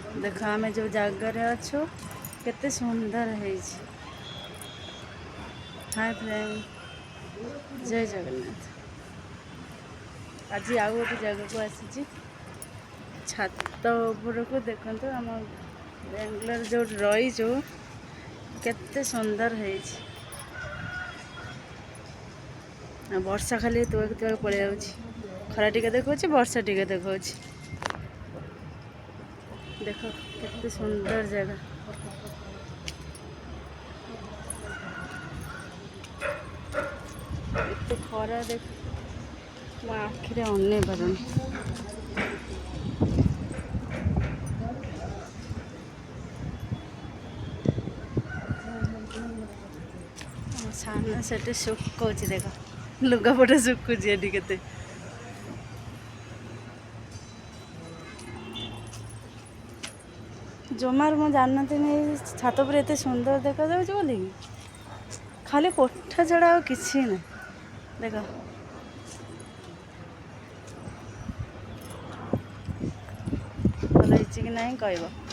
देख आम जो जगार अच्छु केते सुंदर है। हाय फ्रेंड, जय जगन्नाथ। आज आउ गोटे जगह को आसी छात उपरको देखते आम बेंगलोर जो रही केते सुंदर है। वर्षा खाली तुक तुक पड़े खरा टिके देखा वर्षा टिके देखा देख केते सुंदर जगह। एते खरा देख मो आखिरे अने पारुनी। सान से सुखुच देख लुगापटा सुखुच एटी केते जमार मु जानती छात पर एत सुंदर देखा बोली खाली कोठा छड़ा आ किसी ना देख भल कि ना कह।